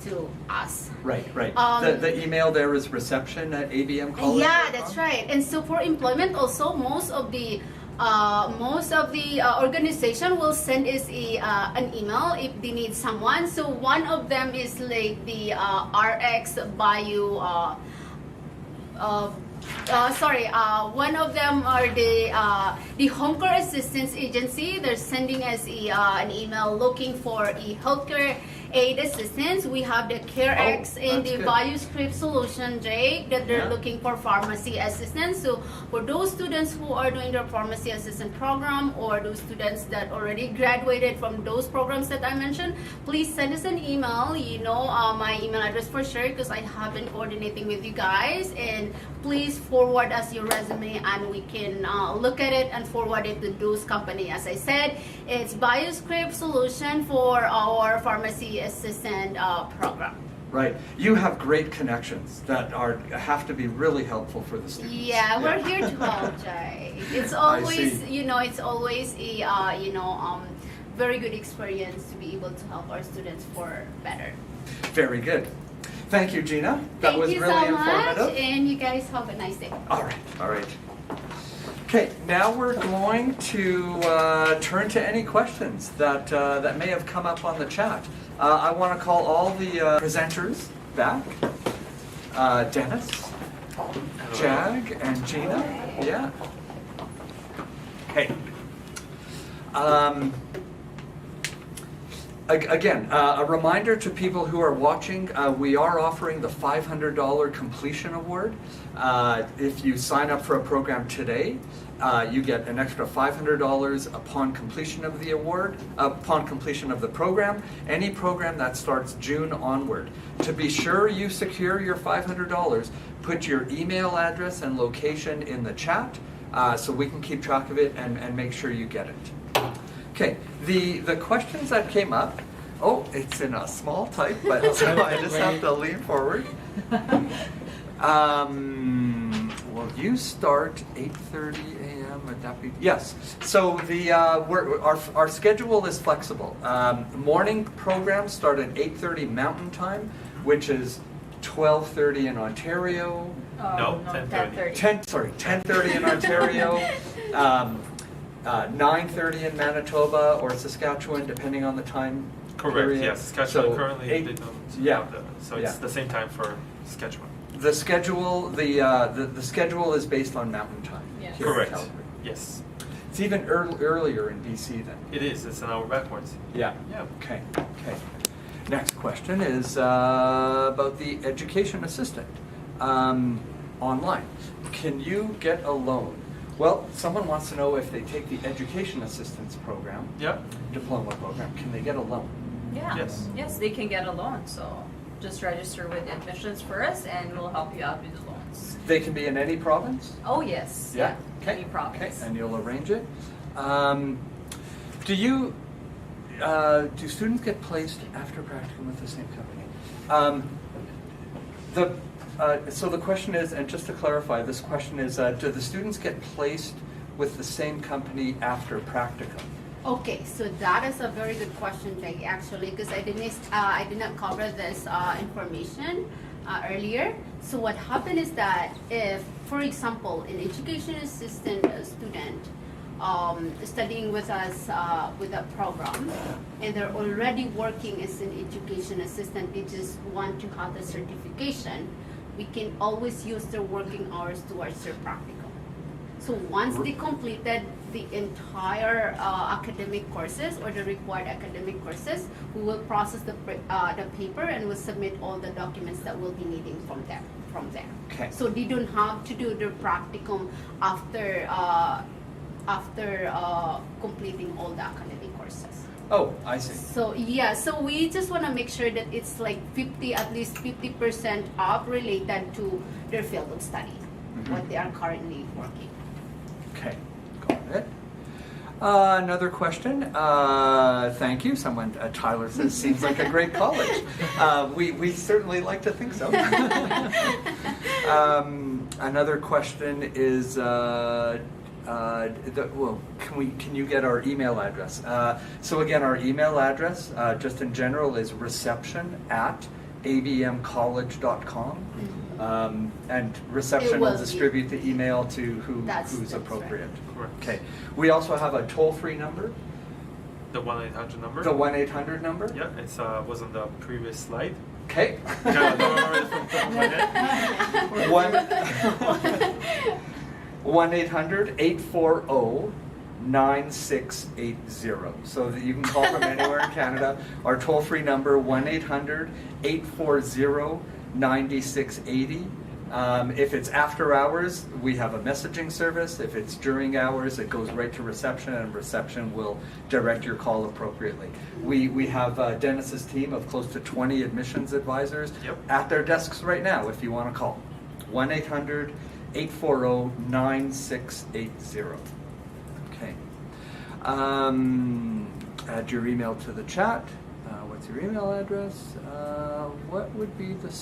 to us.
Right. The email there is reception@abmcollege.com.
Yeah, that's right. And so for employment also, most of the organization will send us an email if they need someone. So one of them is like the RX Bio. One of them are the home care assistance agency. They're sending us an email looking for a healthcare aid assistance. We have the CareX and
that's
the
good.
BioScript solution, Jake, that they're
Yeah.
looking for pharmacy assistance. So for those students who are doing their pharmacy assistant program, or those students that already graduated from those programs that I mentioned, please send us an email. My email address for sure, because I have been coordinating with you guys. And please forward us your resume, and we can look at it and forward it to those company. As I said, it's BioScript solution for our pharmacy assistant program.
Right. You have great connections that have to be really helpful for the students.
Yeah, we're here to help, Jai. It's always, it's always a, very good experience to be able to help our students for better.
Very good. Thank you, Gina. That
Thank
was
you
really
so much,
informative.
and you guys have a nice day.
All right. Okay, now we're going to turn to any questions that may have come up on the chat. I want to call all the presenters back. Dennis, Jag, and Gina. Yeah. Okay. Again, a reminder to people who are watching, we are offering the $500 completion award. If you sign up for a program today, you get an extra $500 upon completion of the award, upon completion of the program, any program that starts June onward. To be sure you secure your $500, put your email address and location in the chat, so we can keep track of it and make sure you get it. Okay, the questions that came up, oh, it's in a small type, but so I just have to lean forward. Will you start 8:30 a.m.? Would that be? Yes. So our schedule is flexible. Morning programs start at 8:30 Mountain Time, which is 12:30 in Ontario.
No, 10:30.
10:30 in Ontario. 9:30 in Manitoba or Saskatchewan, depending on the time.
Correct.
period.
Yes. Saskatchewan
So
currently
eight-
they don't
yeah,
have that, so it's
yeah.
the same time for Saskatchewan.
The schedule, the schedule is based on Mountain Time.
Yes.
here in
Correct.
Calgary.
Yes,
It's even earlier in BC then.
it is. It's an hour backwards.
Yeah.
Yeah.
Okay. Okay. Next question is about the education assistant online. Can you get a loan? Well, someone wants to know if they take the education assistance program,
Yeah.
diploma program, can they get a loan?
Yeah.
Yes.
Yes, they can get a loan. So just register with admissions first, and we'll help you out with the loans.
They can be in any province?
Oh yes.
Yeah. Okay.
Any province.
Okay. And you'll arrange it. Do students get placed after practicum with the same company? So the question is, and just to clarify, this question is, do the students get placed with the same company after practicum?
Okay, so that is a very good question, Jackie, actually, because I did not cover this information earlier. So what happened is that if, for example, an education assistant student studying with us with a program, and they're already working as an education assistant, they just want to have the certification, we can always use their working hours towards their practicum. So once they completed the entire academic courses or the required academic courses, we will process the paper and will submit all the documents that we'll be needing from there.
Okay.
So they don't have to do their practicum after completing all the academic courses.
Oh, I see.
So yeah, so we just want to make sure that it's like at least 50% up related to their field of study, what they are currently working.
Okay, got it. Another question. Thank you. Someone, Tyler says, seems like a great college. We certainly like to think so. Another question is, can you get our email address? So again, our email address, just in general, is reception@abmcollege.com. And reception
It
will
will be.
distribute the email to who's
That's
appropriate.
Correct.
Okay. We also have a toll-free number,
The 1-800 number.
the 1-800 number.
Yeah, it's was on the previous slide.
Okay.
I don't remember it from the top of my head.
1-800-840-9680. So that you can call from anywhere in Canada. Our toll-free number, 1-800-840-9680. If it's after hours, we have a messaging service. If it's during hours, it goes right to reception, and reception will direct your call appropriately. We have Dennis's team of close to 20 admissions advisors
Yep.
at their desks right now if you want to call. 1-800-840-9680. Okay. Add your email to the chat. What's your email address? What would be the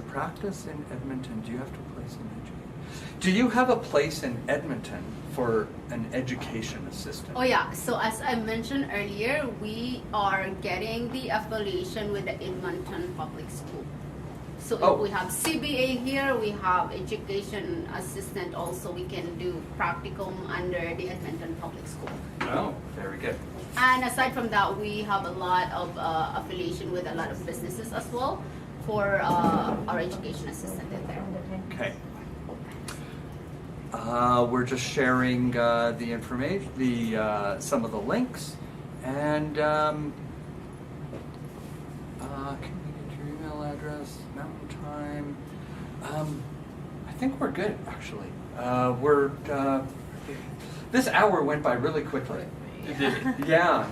practice in Edmonton? Do you have to place in education? Do you have a place in Edmonton for an education assistant?
Oh yeah, so as I mentioned earlier, we are getting the affiliation with the Edmonton Public School. So
Oh.
if we have CBA here, we have education assistant also, we can do practicum under the Edmonton Public School.
Oh, very good.
And aside from that, we have a lot of affiliation with a lot of businesses as well for our education assistant in there.
Okay. We're just sharing the information, some of the links, and can we get your email address, Mountain Time? I think we're good, actually. This hour went by really quickly.
It did.
Yeah.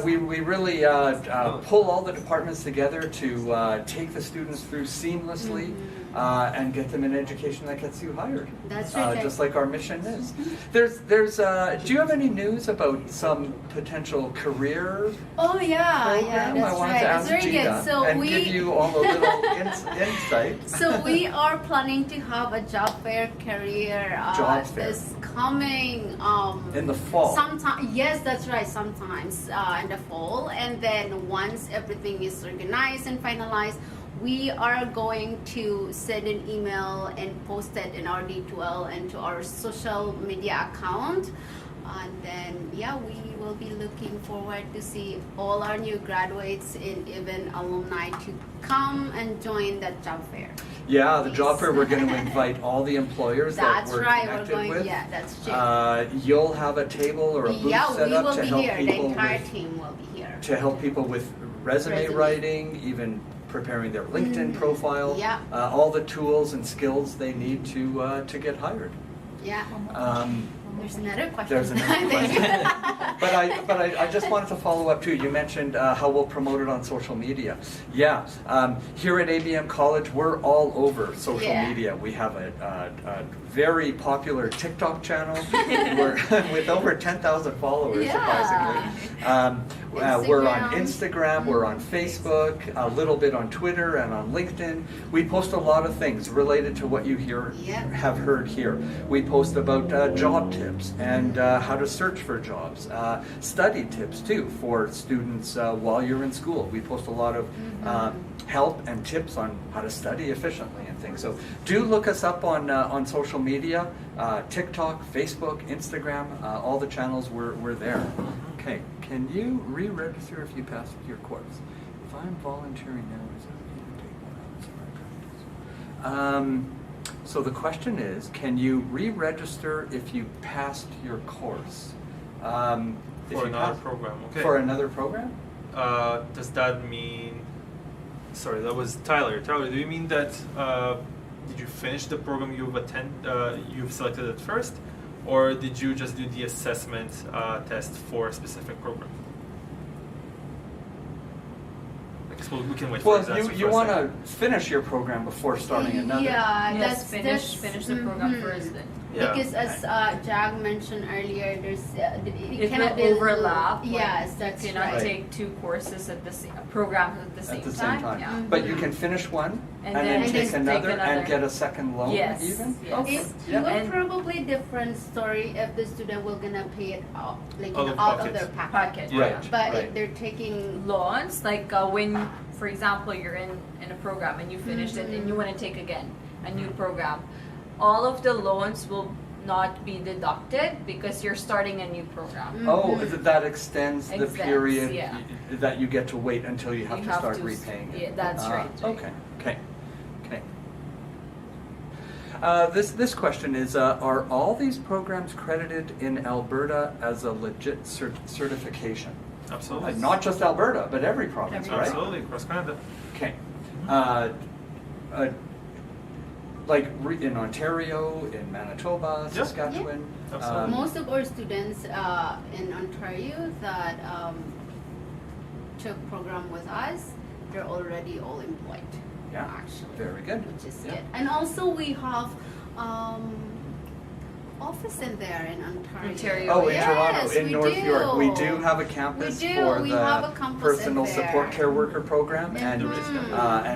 We really pull all the departments together to take the students through seamlessly. and get them an education that gets you hired.
That's right.
Just like our mission is. There's. Do you have any news about some potential career
Oh yeah,
program?
that's
I wanted
right.
to
That's
ask
very
Gina
good. So
and
we
give you all a little insight.
So we are planning to have a job fair career
Job fair.
this coming
In the fall.
sometime. Yes, that's right. Sometimes in the fall, and then once everything is organized and finalized, we are going to send an email and post it in our D2L and to our social media account. And then, yeah, we will be looking forward to see all our new graduates and even alumni to come and join that job fair.
Yeah, the job fair, we're going to invite all the employers
That's
that we're
right.
connected
We're going.
with.
Yeah, that's true.
You'll have a table or a booth
Yeah,
set
we
up
will
to
be
help
here. The
people
entire
with,
team will be here.
to help people with resume
Resume.
writing, even preparing their LinkedIn profile.
Yeah.
All the tools and skills they need to get hired.
Yeah. There's another question.
There's another question. But I just wanted to follow up too. You mentioned how we'll promote it on social media. Yeah, here at ABM College, we're all over social
Yeah.
media. We have a very popular TikTok channel with over 10,000 followers,
Yeah.
surprisingly. We're on
Instagram.
Instagram, we're on Facebook, a little bit on Twitter and on LinkedIn. We post a lot of things related to what you have heard here. We post about job tips and how to search for jobs, study tips too for students while you're in school. We post a lot of help and tips on how to study efficiently and things. So do look us up on social media, TikTok, Facebook, Instagram, all the channels, we're there. Okay, can you re-register if you passed your course? If I'm volunteering now, is that okay to take one out? That's my practice. So the question is, can you re-register if you passed your course?
For another program, okay.
For another program?
Does that mean? Sorry, that was Tyler. Tyler, do you mean that did you finish the program you've selected at first, or did you just do the assessment test for a specific program? I guess we can wait for his
Well,
answer
you
for a
want
second.
to finish your program before starting another.
Yeah,
Yes,
that's
finish the program first then.
Yeah.
Because as Jag mentioned earlier, there's
It
cannot
will
be
overlap.
Yes,
like,
that's
you cannot
right.
take two courses at the same programs at the same
At the same time.
Yeah.
But you can finish one
And
and then
then
take
just take
another and
another.
get a second loan
Yes,
even?
yes.
Okay.
It
Yeah.
will
And-
probably different story if the student will gonna pay it out, like
Out of
out
pocket.
of their pocket.
Packet.
Yeah.
Right.
But
right.
if they're taking
Loans, like when, for example, you're in a program and you finished it and you want to take again a new program, all of the loans will not be deducted because you're starting a new program.
Oh, that extends the
Extends,
period
yeah.
that you get to wait until you have
You
to
have
start
to
repaying it.
yeah, that's right.
Okay. This question is, are all these programs credited in Alberta as a legit certification?
Absolutely.
Not just Alberta, but every province, right?
Absolutely, across Canada.
Okay. Like in Ontario, in Manitoba,
Yeah.
Saskatchewan.
Absolutely.
most of our students in Ontario that took program with us, they're already all employed.
Yeah.
Actually.
Very good.
Which is
Yeah.
good. And also we have office in there in Ontario.
Ontario,
Oh, in
Yes,
Toronto, in
we
North
do.
York, we do have a campus
We do.
for
We
the
have a campus
personal
in there.
support care worker program and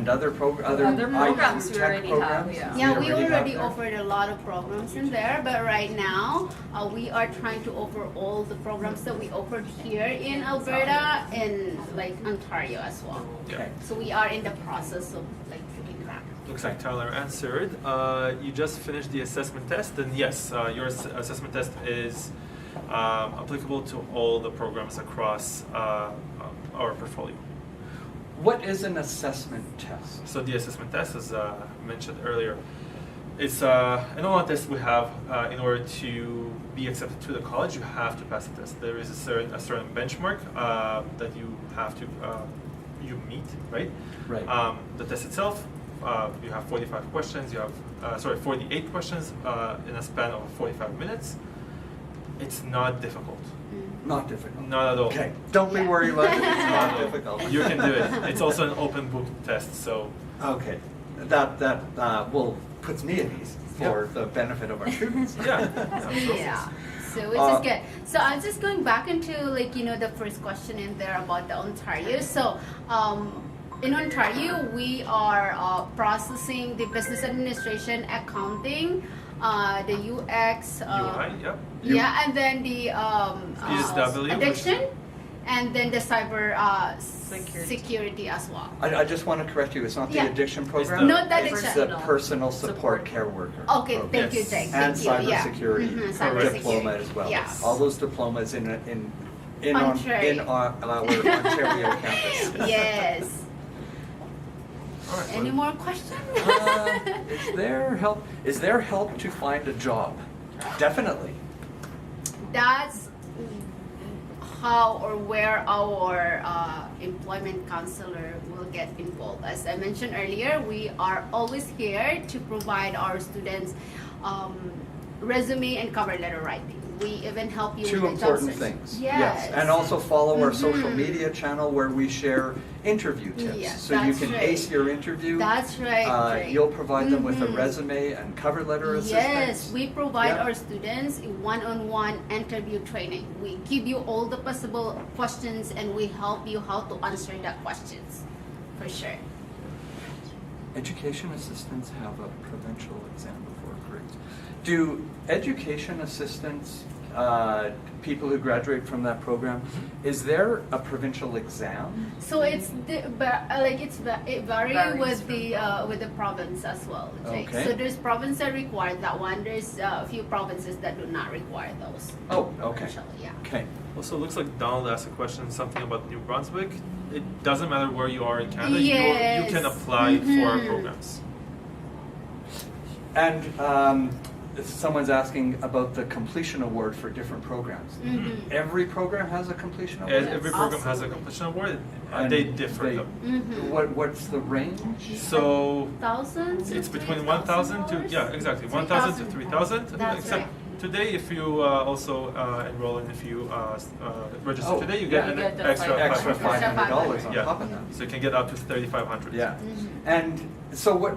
other
Other
IT
programs we
tech
already have,
programs.
yeah.
Yeah, we
have
already
there.
offered a lot of programs in there, but right now we are trying to offer all the programs that we offered here in Alberta and like Ontario as well.
Okay.
So we are in the process of like doing that.
Looks like Tyler answered. You just finished the assessment test, and yes, your assessment test is applicable to all the programs across our portfolio.
What is an assessment test?
So the assessment test, as mentioned earlier, it's an online test we have in order to be accepted to the college. You have to pass the test. There is a certain benchmark that you have to you meet, right?
Right.
The test itself, you have 45 questions. You have 48 questions in a span of 45 minutes. It's not difficult.
Not difficult.
Not at all.
Okay. Don't be worried about it. It's
Not
not
at all.
difficult.
You can do it. It's also an open book test, so
Okay. that will puts me at ease for the benefit of our students.
Yeah, absolutely.
Yeah. So which is good. So I'm just going back into the first question in there about the Ontario. So in Ontario, we are processing the business administration, accounting, the UX,
UI, yep.
yeah, and then the
PSW,
addiction, and then the cyber
Security.
as well.
I just want to correct you. It's not the
Yeah.
addiction
It's
program.
Not the
It's
addiction.
the personal support care worker.
Okay,
program.
thank you,
Yes.
Jake.
And
Thank you. Yeah.
cybersecurity
Mhm,
diploma
cybersecurity.
as well.
Yes.
All those diplomas in
Ontario.
our Ontario campus.
Yes.
All right,
Any
well,
more questions?
Is there help to find a job? Definitely.
That's how or where our employment counselor will get involved. As I mentioned earlier, we are always here to provide our students resume and cover letter writing. We even help you
Two
with the job
important
search.
things.
Yes.
And also follow our social
Mhm.
media channel where we share interview tips.
Yes,
So you
that's
can
right.
ace your interview.
That's right. Jake.
You'll provide them with a
Mhm.
resume and cover letter assistance.
Yes, we provide
Yeah.
our students a one-on-one interview training. We give you all the possible questions and we help you how to answer the questions, for sure.
Education assistants have a provincial exam before grades. Do education assistants, people who graduate from that program, is there a provincial exam?
So it varies
Varies
with the province as well. Jake.
Okay.
So there's provinces that require that one. There's a few provinces that do not require those.
Oh, okay.
Actually, yeah.
Okay.
Also, it looks like Donald asked a question, something about New Brunswick. It doesn't matter where you are in Canada,
Yes.
you can apply for our
Mhm.
programs.
And someone's asking about the completion award for different programs.
Mhm.
Every program has a completion award?
Every program has a
absolutely.
completion award,
And
and they differ.
they-
though.
Mhm.
What's the range?
So
Thousands.
it's between 1,000 to, yeah, exactly, 1,000 to 3,000.
That's
Except
right.
today, if you also enroll and if you register
Oh,
today, you
yeah.
get
You
an
get the
extra
Extra $500 on
Yeah,
top of that.
so you can get up to 3,500.
Yeah.
Mhm.
And so what,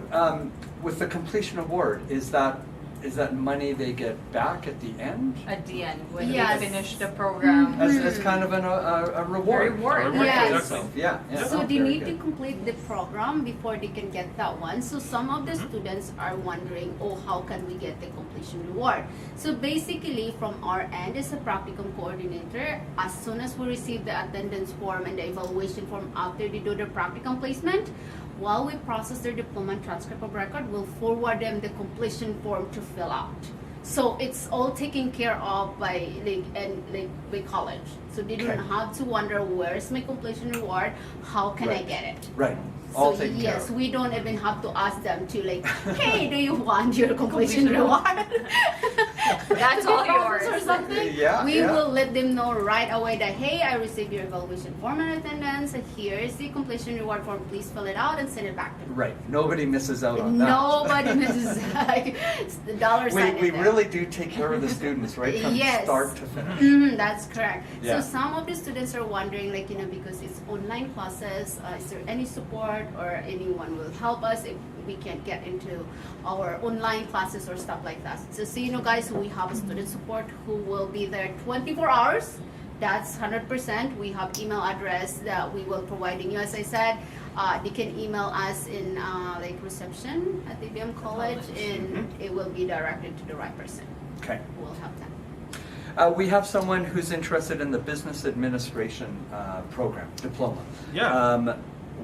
with the completion award, is that money they get back at the end?
At the end, when
Yes.
they finish the program.
As kind of a reward?
Reward.
A reward,
Yes.
exactly.
Yeah.
So
Oh,
they
very
need to
good.
complete the program before they can get that one. So some of the students are wondering, oh, how can we get the completion reward? So basically, from our end as a practicum coordinator, as soon as we receive the attendance form and the evaluation form after they do their practicum placement, while we process their diploma and transcript of record, we'll forward them the completion form to fill out. So it's all taken care of by by college. So they don't
Okay.
have to wonder where's my completion reward, how can I
Right.
get it?
Right, all
So
taken care
yes,
of.
we don't even have to ask them to hey, do you want your completion reward?
That's all yours.
Or something.
Yeah,
We
yeah.
will let them know right away that hey, I received your evaluation form and attendance. Here is the completion reward form. Please fill it out and send it back to me.
Right, nobody misses out on that.
Nobody misses it's the dollar sign.
We
in there.
really do take care of the students, right, from
Yes.
start to finish.
That's correct.
Yeah.
So some of the students are wondering, because it's online classes, is there any support or anyone will help us if we can't get into our online classes or stuff like that? So guys, we have a student support who will be there 24 hours. That's 100%. We have email address that we will providing you. As I said, they can email us in reception at ABM College, and it will be directed to the right person
Okay.
who will help them.
We have someone who's interested in the business administration program, diploma.
Yeah.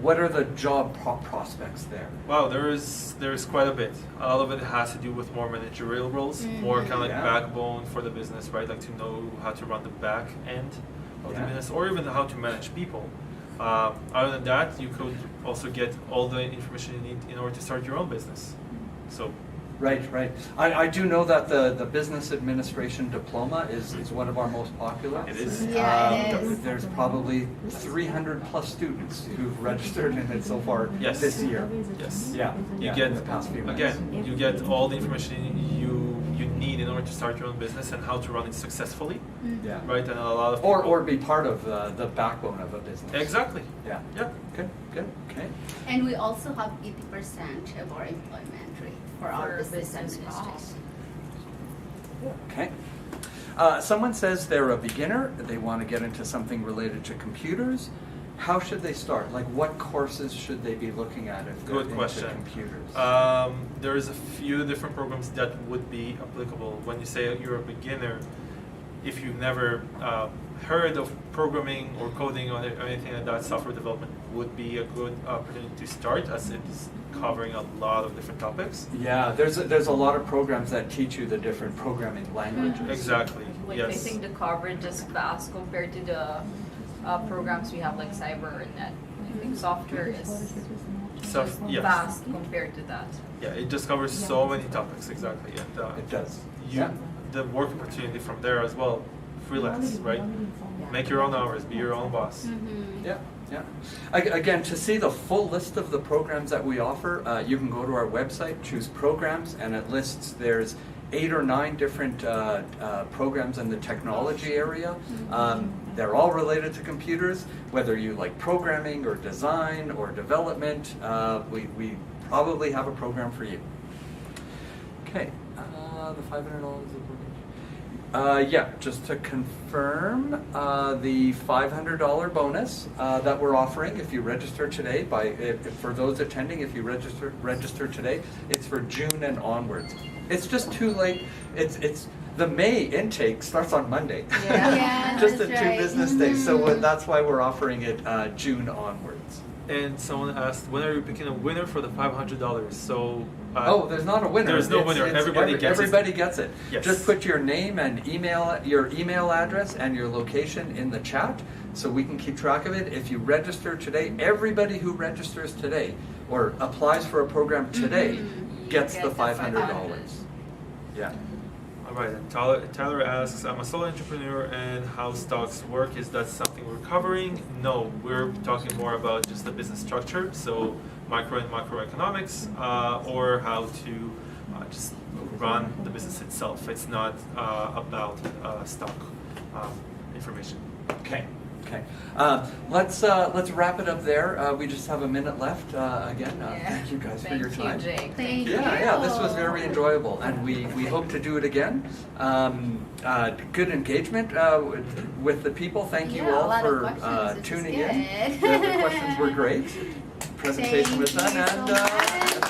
What are the job prospects there?
Wow, there is quite a bit. A lot of it has to do with more managerial roles, more kind of like
Yeah.
backbone for the business, right? Like to know how to run the back end of the
Yeah.
business, or even how to manage people. Other than that, you could also get all the information you need in order to start your own business. So
Right. I do know that the business administration diploma is one of our most popular.
It is.
Yeah, it is.
There's probably 300 plus students who've registered in it so far
Yes.
this year.
yes,
Yeah.
you
yeah,
get
in the past few months.
again, you get all the information you need in order to start your own business and how to run it successfully,
Yeah.
right? And a lot of people,
Or be part of the backbone of a business.
exactly.
Yeah.
Yeah.
Good. good. Okay.
And we also have 80% of our employment rate for our
For
business
business
administrators.
Okay. Someone says they're a beginner, they want to get into something related to computers. How should they start? Like, what courses should they be looking at if they're
Good
into
question.
computers?
There's a few different programs that would be applicable. When you say you're a beginner, if you've never heard of programming or coding or anything like that, software development would be a good opportunity to start, as it's covering a lot of different topics.
Yeah, there's a lot of programs that teach you the different programming languages.
Exactly.
Like, I
Yes.
think the coverage is vast compared to the programs we have like cyber and net. I think software is
So, yes.
vast compared to that.
Yeah, it just covers so many topics. Exactly. And
It does.
you,
Yeah.
the work opportunity from there as well. Freelance, right? Make your own hours. Be your own boss.
Mm-hmm.
Yeah, yeah. Again, to see the full list of the programs that we offer, you can go to our website, choose programs, and it lists there's 8 or 9 different programs in the technology area. They're all related to computers, whether you like programming or design or development. We probably have a program for you. Okay, the $500 is yeah, just to confirm, the $500 bonus that we're offering if you register today, for those attending, if you register today, it's for June and onwards. It's just too late. It's the May intake starts on Monday.
Yeah.
Yeah,
Just
that's
in 2
right.
business days. So
Mhm.
that's why we're offering it June onwards.
And someone asked, when are you picking a winner for the $500? So.
Oh, there's not a winner.
There's no winner. Everybody gets it.
Everybody gets it.
Yes.
Just put your name and your email address and your location in the chat so we can keep track of it. If you register today, everybody who registers today or applies for a program today gets
Get
the
the
$500. Yeah.
All right. And Tyler asks, I'm a solo entrepreneur, and how stocks work. Is that something we're covering? No, we're talking more about just the business structure. So micro and macroeconomics, or how to just run the business itself. It's not about stock information.
Okay. Okay. Let's wrap it up there. We just have a minute left. Again, thank you guys for your time.
Thank you, Jake.
Thank you.
Yeah, this was very enjoyable, and we hope to do it again. Good engagement with the people. Thank you
Yeah, a
all
lot of
for
questions. This is
tuning in.
good.
The questions were great. Presentation was
Thank
done,
you so
and
much.